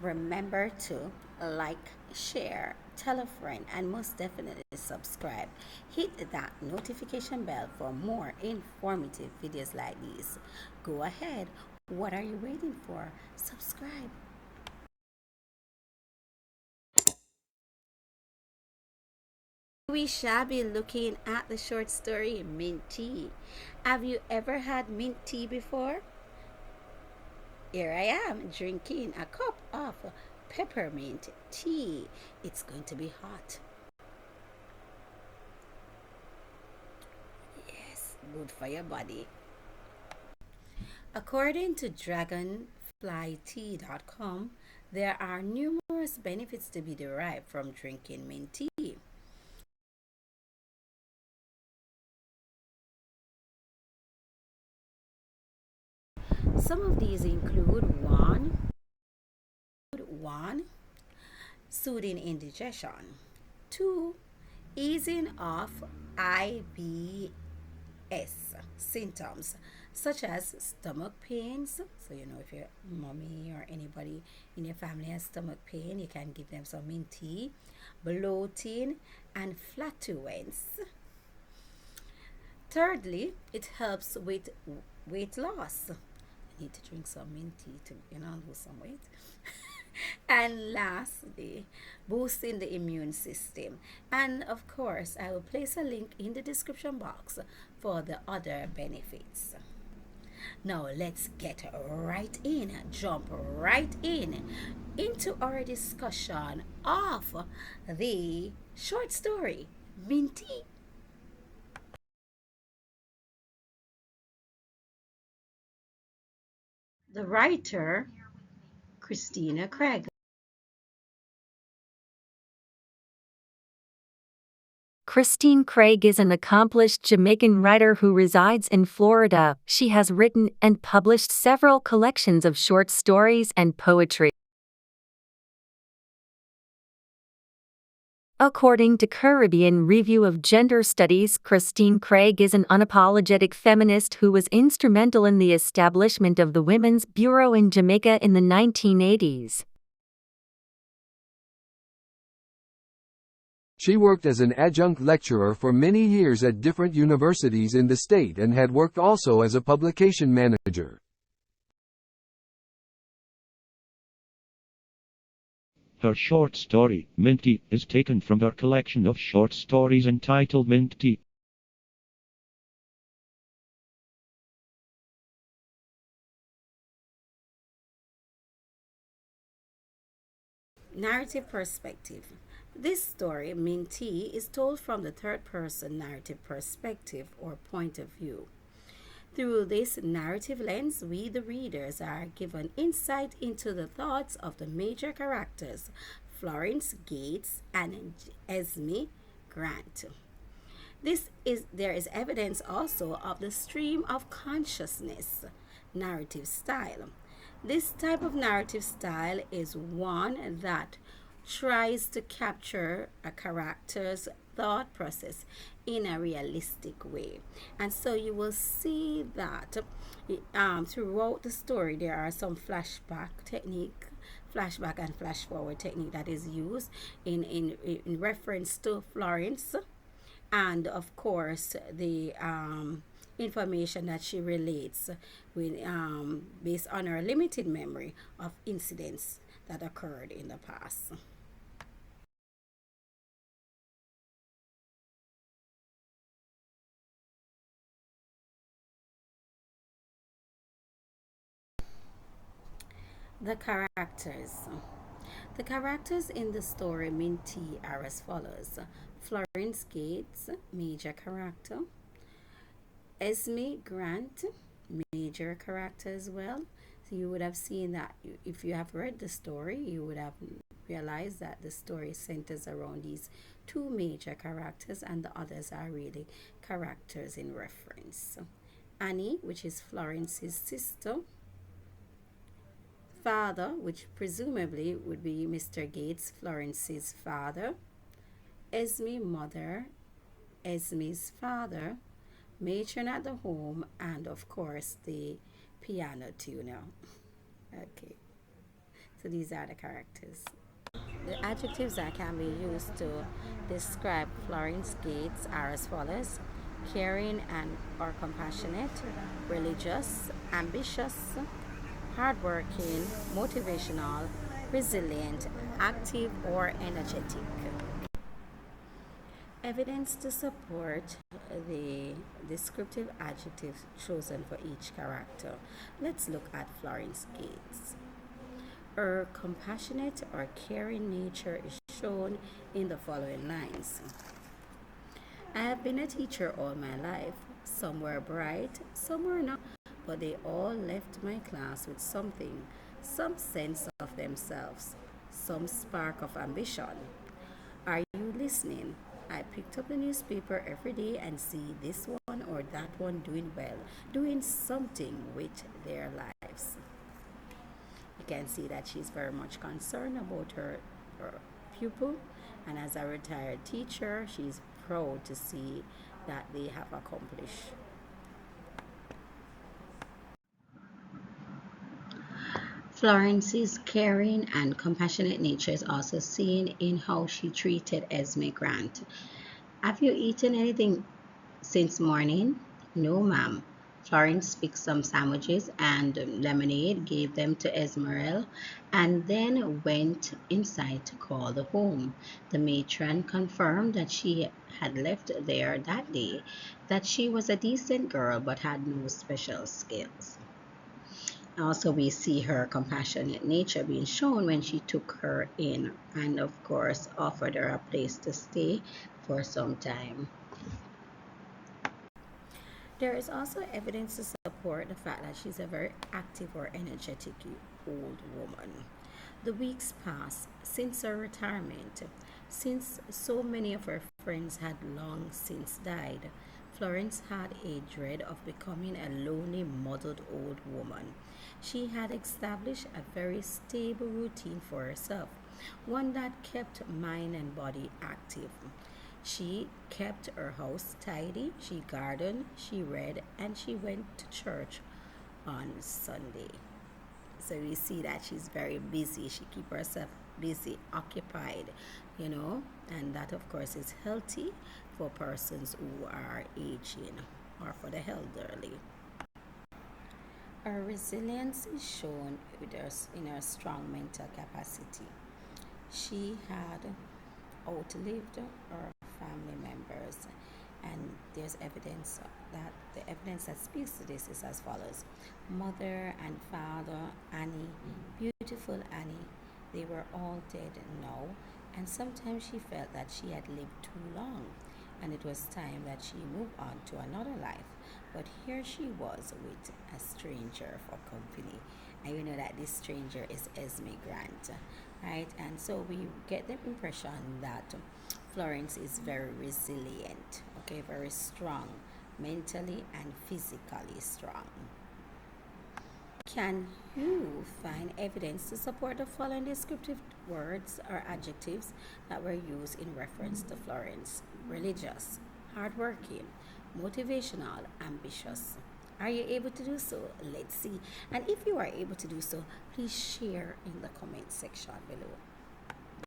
Remember to like, share, tell a friend, and most definitely subscribe. Hit that notification bell for more informative videos like these. Go ahead. What are you waiting for? Subscribe. We shall be looking at the short story Mint Tea. Have you ever had mint tea before? Here I am drinking a cup of peppermint tea. It's going to be hot. Yes, good for your body. According to dragonflytea.com, there are numerous benefits to be derived from drinking mint tea. Some of these include one soothing indigestion, two easing of IBS symptoms such as stomach pains. So, if your mommy or anybody in your family has stomach pain, you can give them some mint tea, bloating, and flatulence. Thirdly, it helps with weight loss. You need to drink some mint tea to, lose some weight. And lastly, boosting the immune system. And of course, I will place a link in the description box for the other benefits. Now let's get right in, jump right in into our discussion of the short story Minty. The writer, Christina Craig. Christine Craig is an accomplished Jamaican writer who resides in Florida. She has written and published several collections of short stories and poetry. According to Caribbean Review of Gender Studies, Christine Craig is an unapologetic feminist who was instrumental in the establishment of the Women's Bureau in Jamaica in the 1980s. She worked as an adjunct lecturer for many years at different universities in the state and had worked also as a publication manager. Her short story, Minty, is taken from her collection of short stories entitled Minty. Narrative perspective. This story, Minty, is told from the third person narrative perspective or point of view. Through this narrative lens, we, the readers, are given insight into the thoughts of the major characters, Florence Gates and Esme Grant. There is evidence also of the stream of consciousness narrative style. This type of narrative style is one that tries to capture a character's thought process in a realistic way. And so you will see that throughout the story there are some flashback and flash forward technique that is used in reference to Florence, and of course the information that she relates with based on her limited memory of incidents that occurred in the past. The characters. The characters in the story Minty are as follows: Florence Gates, major character; Esme Grant, major character as well. So you would have seen that if you have read the story, you would have realized that the story centers around these two major characters, and the others are really characters in reference. Annie, which is Florence's sister; father, which presumably would be Mr. Gates, Florence's father; Esme, mother, Esme's father; matron at the home, and of course the piano tuner. Okay, So these are the characters. The adjectives that can be used to describe Florence Gates are as follows: caring and or compassionate, religious, ambitious, hardworking, motivational, resilient, active, or energetic. Evidence to support the descriptive adjectives chosen for each character. Let's look at Florence Gates. Her compassionate or caring nature is shown in the following lines. I have been a teacher all my life. Some were bright, some were not, but they all left my class with something, some sense of themselves, some spark of ambition. Are you listening? I picked up the newspaper every day and see this one or that one doing well, doing something with their lives. You can see that she's very much concerned about her pupil, and as a retired teacher, she's proud to see that they have accomplished. Florence's caring and compassionate nature is also seen in how she treated Esme Grant. Have you eaten anything since morning? No, ma'am. Florence fixed some sandwiches and lemonade, gave them to Esmeralda, and then went inside to call the home. The matron confirmed that she had left there that day, that she was a decent girl but had no special skills. Also, we see her compassionate nature being shown when she took her in and, of course, offered her a place to stay for some time. There is also evidence to support the fact that she's a very active or energetic old woman. The weeks passed since her retirement, since so many of her friends had long since died. Florence had a dread of becoming a lonely, muddled old woman. She had established a very stable routine for herself, one that kept mind and body active. She kept her house tidy, she gardened, she read, and she went to church on Sunday. So we see that she's very busy. She keep herself busy, occupied, and that of course is healthy for persons who are aging or for the elderly. Her resilience is shown in her strong mental capacity. She had outlived her family members, and there's evidence that the evidence that speaks to this is as follows: mother and father Annie, beautiful Annie, they were all dead now, and sometimes she felt that she had lived too long and it was time that she moved on to another life. But here she was with a stranger for company, and you know that this stranger is Esme Grant, right? And so we get the impression that Florence is very resilient, okay, very strong, mentally and physically strong. Can you find evidence to support the following descriptive words or adjectives that were used in reference to Florence? Religious, hardworking, motivational, ambitious. Are you able to do so? Let's see. And if you are able to do so, please share in the comment section below.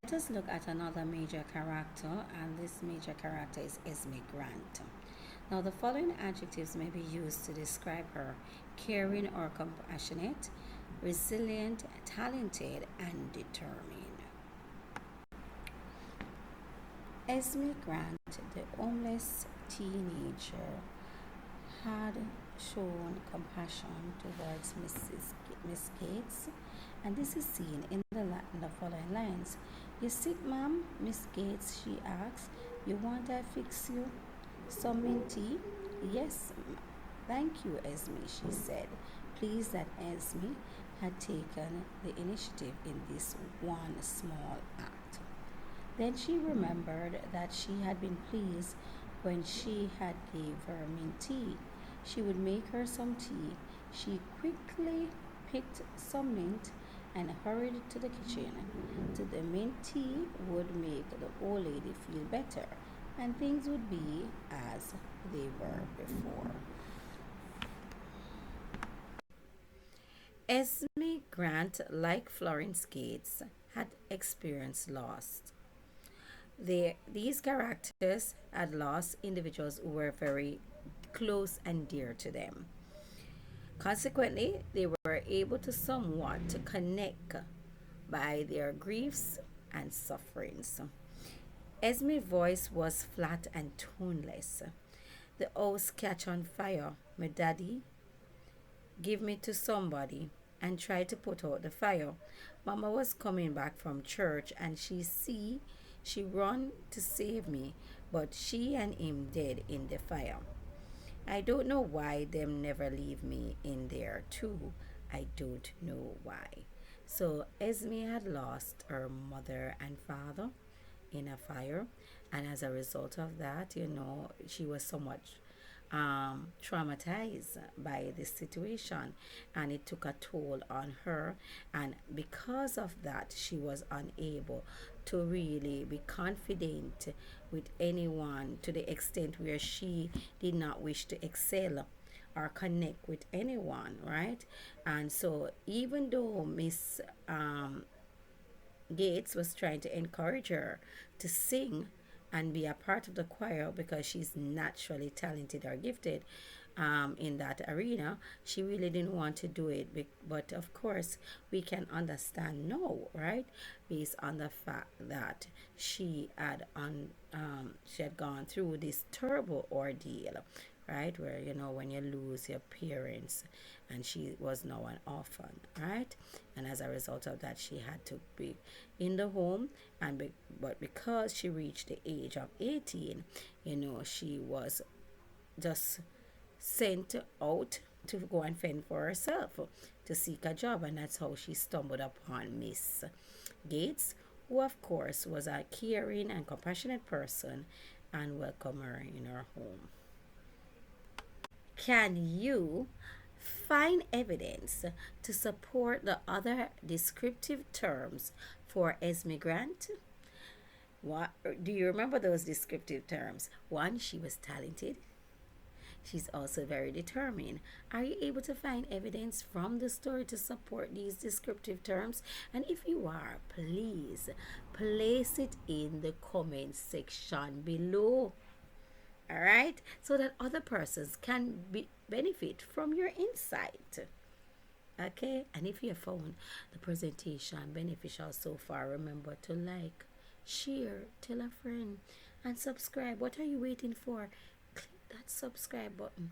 Let us look at another major character, and this major character is Esme Grant. Now, the following adjectives may be used to describe her: caring or compassionate, resilient, talented, and determined. Esme Grant, the homeless teenager, had shown compassion towards Miss Gates, and this is seen in the following lines. You sick, ma'am? Miss Gates, she asked. You want I fix you some mint tea? Yes, thank you, Esme, she said, pleased that Esme had taken the initiative in this one small act. Then she remembered that she had been pleased when she had gave her mint tea. She would make her some tea. She quickly picked some mint and hurried to the kitchen. The mint tea would make the old lady feel better, and things would be as they were before. Esme Grant, like Florence Gates, had experienced loss. These characters had lost individuals who were very close and dear to them. Consequently, they were able to somewhat to connect by their griefs and sufferings. Esme's voice was flat and toneless. The house catch on fire. My daddy give me to somebody and try to put out the fire. Mama was coming back from church and she run to save me, but she and him dead in the fire. I don't know why them never leave me in there too. I don't know why. So Esme had lost her mother and father in a fire, and as a result of that, she was somewhat traumatized by this situation, and it took a toll on her. And because of that, she was unable to really be confident with anyone to the extent where she did not wish to excel or connect with anyone, right? And so, even though Miss Gates was trying to encourage her to sing and be a part of the choir because she's naturally talented or gifted in that arena. She really didn't want to do it, but of course, we can understand now, right? Based on the fact that she had gone through this terrible ordeal, right? Where when you lose your parents, and she was now an orphan, right? And as a result of that, she had to be in the home, but because she reached the age of 18, she was just sent out to go and fend for herself, to seek a job, and that's how she stumbled upon Miss Gates, who of course was a caring and compassionate person and welcomed her in her home. Can you find evidence to support the other descriptive terms for Esme Grant? What do you remember those descriptive terms? One, she was talented. She's also very determined. Are you able to find evidence from the story to support these descriptive terms? And if you are, please place it in the comment section below. All right, so that other persons can benefit from your insight. Okay, and if you have found the presentation beneficial so far, remember to like, share, tell a friend, and subscribe. What are you waiting for? Click that subscribe button.